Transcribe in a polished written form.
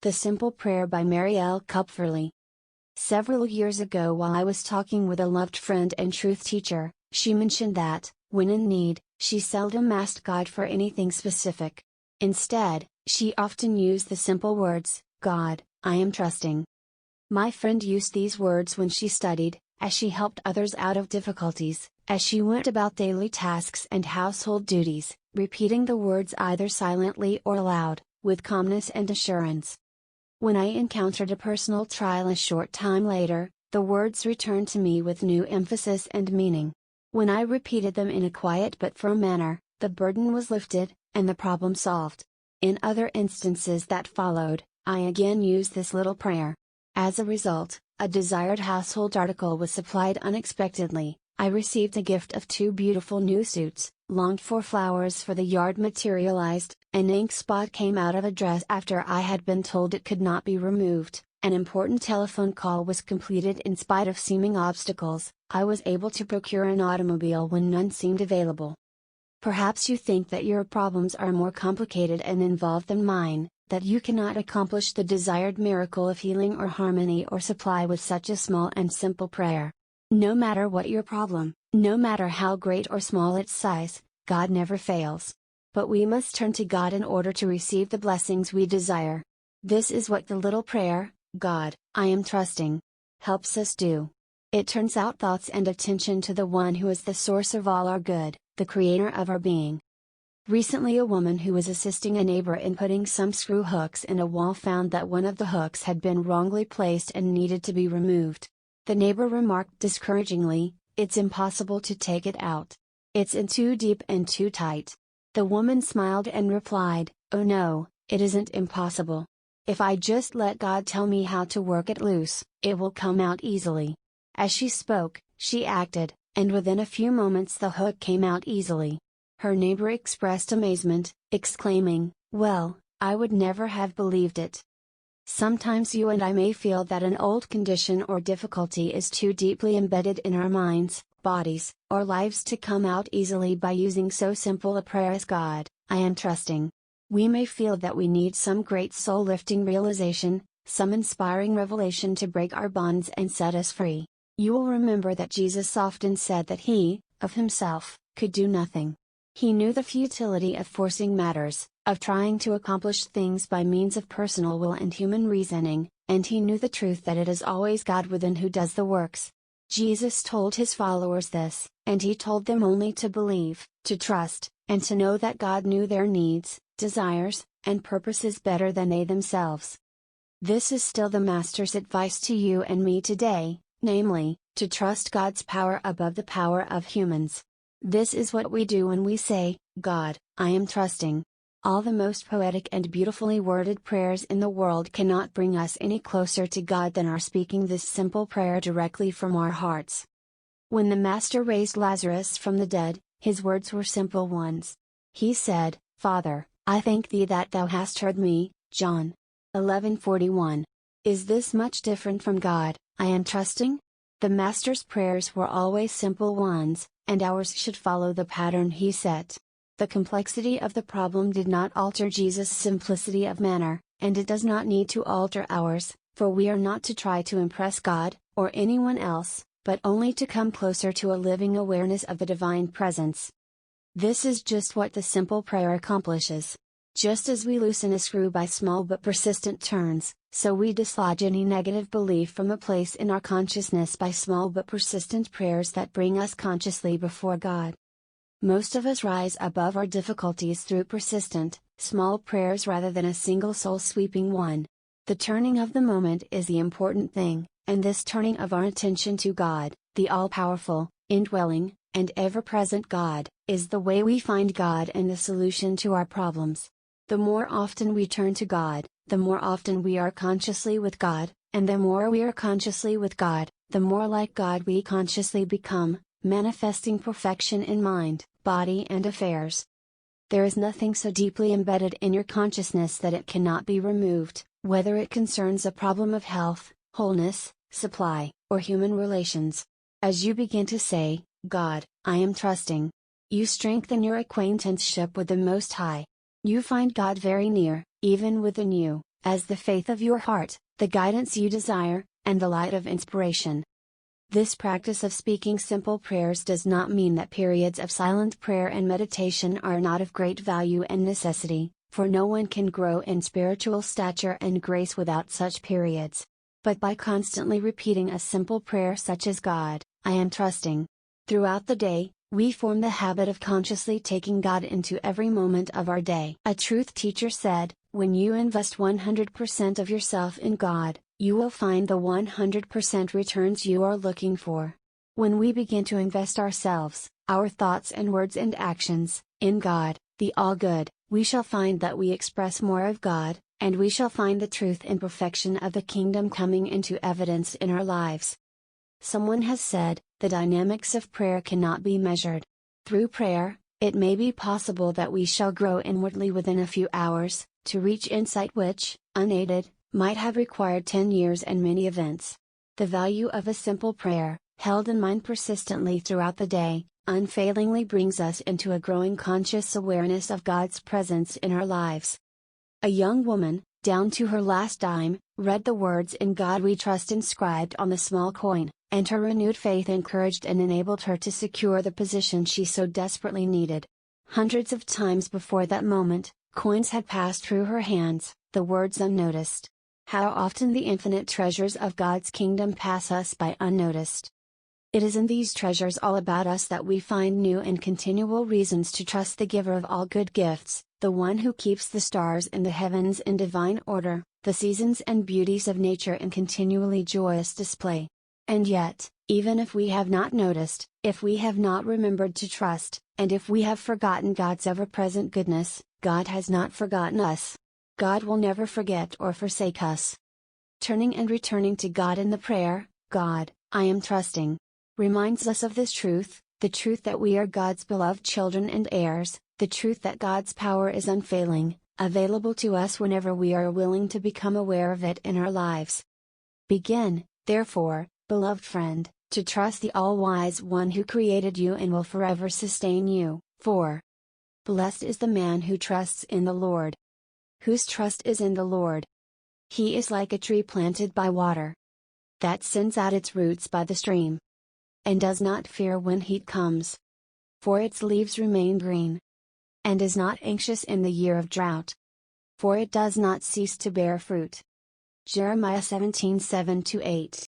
The Simple Prayer by Marielle Kupferle. Several years ago, while I was talking with a loved friend and truth teacher, she mentioned that, when in need, she seldom asked God for anything specific. Instead, she often used the simple words, "God, I am trusting." My friend used these words when she studied, as she helped others out of difficulties, as she went about daily tasks and household duties, repeating the words either silently or aloud, with calmness and assurance. When I encountered a personal trial a short time later, the words returned to me with new emphasis and meaning. When I repeated them in a quiet but firm manner, the burden was lifted, and the problem solved. In other instances that followed, I again used this little prayer. As a result, a desired household article was supplied unexpectedly. I received a gift of 2 beautiful new suits, longed for flowers for the yard materialized, an ink spot came out of a dress after I had been told it could not be removed, an important telephone call was completed in spite of seeming obstacles, I was able to procure an automobile when none seemed available. Perhaps you think that your problems are more complicated and involved than mine, that you cannot accomplish the desired miracle of healing or harmony or supply with such a small and simple prayer. No matter what your problem, no matter how great or small its size, God never fails. But we must turn to God in order to receive the blessings we desire. This is what the little prayer, "God, I am trusting," helps us do. It turns our thoughts and attention to the one who is the source of all our good, the creator of our being. Recently, a woman who was assisting a neighbor in putting some screw hooks in a wall found that one of the hooks had been wrongly placed and needed to be removed. The neighbor remarked discouragingly, "It's impossible to take it out. It's in too deep and too tight." The woman smiled and replied, "Oh no, it isn't impossible. If I just let God tell me how to work it loose, it will come out easily." As she spoke, she acted, and within a few moments the hook came out easily. Her neighbor expressed amazement, exclaiming, "Well, I would never have believed it." Sometimes you and I may feel that an old condition or difficulty is too deeply embedded in our minds, bodies, or lives to come out easily by using so simple a prayer as "God, I am trusting." We may feel that we need some great soul-lifting realization, some inspiring revelation to break our bonds and set us free. You will remember that Jesus often said that He, of Himself, could do nothing. He knew the futility of forcing matters, of trying to accomplish things by means of personal will and human reasoning, and He knew the truth that it is always God within who does the works. Jesus told His followers this, and He told them only to believe, to trust, and to know that God knew their needs, desires, and purposes better than they themselves. This is still the Master's advice to you and me today, namely, to trust God's power above the power of humans. This is what we do when we say, "God, I am trusting." All the most poetic and beautifully worded prayers in the world cannot bring us any closer to God than our speaking this simple prayer directly from our hearts. When the Master raised Lazarus from the dead, His words were simple ones. He said, "Father, I thank Thee that Thou hast heard me." John 11:41. Is this much different from God, I am trusting? The Master's prayers were always simple ones, and ours should follow the pattern He set. The complexity of the problem did not alter Jesus' simplicity of manner, and it does not need to alter ours, for we are not to try to impress God, or anyone else, but only to come closer to a living awareness of the Divine Presence. This is just what the simple prayer accomplishes. Just as we loosen a screw by small but persistent turns, so we dislodge any negative belief from a place in our consciousness by small but persistent prayers that bring us consciously before God. Most of us rise above our difficulties through persistent, small prayers rather than a single soul-sweeping one. The turning of the moment is the important thing, and this turning of our attention to God, the all-powerful, indwelling, and ever-present God, is the way we find God and the solution to our problems. The more often we turn to God, the more often we are consciously with God, and the more we are consciously with God, the more like God we consciously become, manifesting perfection in mind, body and affairs. There is nothing so deeply embedded in your consciousness that it cannot be removed, whether it concerns a problem of health, wholeness, supply, or human relations. As you begin to say, "God, I am trusting," you strengthen your acquaintanceship with the Most High. You find God very near, even within you, as the faith of your heart, the guidance you desire, and the light of inspiration. This practice of speaking simple prayers does not mean that periods of silent prayer and meditation are not of great value and necessity, for no one can grow in spiritual stature and grace without such periods. But by constantly repeating a simple prayer such as God, I am trusting. Throughout the day, we form the habit of consciously taking God into every moment of our day. A truth teacher said, when you invest 100% of yourself in God, you will find the 100% returns you are looking for. When we begin to invest ourselves, our thoughts and words and actions, in God, the All-Good, we shall find that we express more of God, and we shall find the truth and perfection of the kingdom coming into evidence in our lives. Someone has said, the dynamics of prayer cannot be measured. Through prayer, it may be possible that we shall grow inwardly within a few hours, to reach insight which, unaided, might have required 10 years and many events. The value of a simple prayer, held in mind persistently throughout the day, unfailingly brings us into a growing conscious awareness of God's presence in our lives. A young woman, down to her last dime, read the words "In God We Trust" inscribed on the small coin, and her renewed faith encouraged and enabled her to secure the position she so desperately needed. Hundreds of times before that moment, coins had passed through her hands, the words unnoticed. How often the infinite treasures of God's kingdom pass us by unnoticed. It is in these treasures all about us that we find new and continual reasons to trust the giver of all good gifts, the one who keeps the stars in the heavens in divine order, the seasons and beauties of nature in continually joyous display. And yet, even if we have not noticed, if we have not remembered to trust, and if we have forgotten God's ever-present goodness, God has not forgotten us. God will never forget or forsake us. Turning and returning to God in the prayer, "God, I am trusting," reminds us of this truth, the truth that we are God's beloved children and heirs, the truth that God's power is unfailing, available to us whenever we are willing to become aware of it in our lives. Begin, therefore, beloved friend, to trust the all-wise One who created you and will forever sustain you, for blessed is the man who trusts in the Lord. Whose trust is in the Lord. He is like a tree planted by water, that sends out its roots by the stream, and does not fear when heat comes, for its leaves remain green, and is not anxious in the year of drought, for it does not cease to bear fruit. Jeremiah 17:7-8.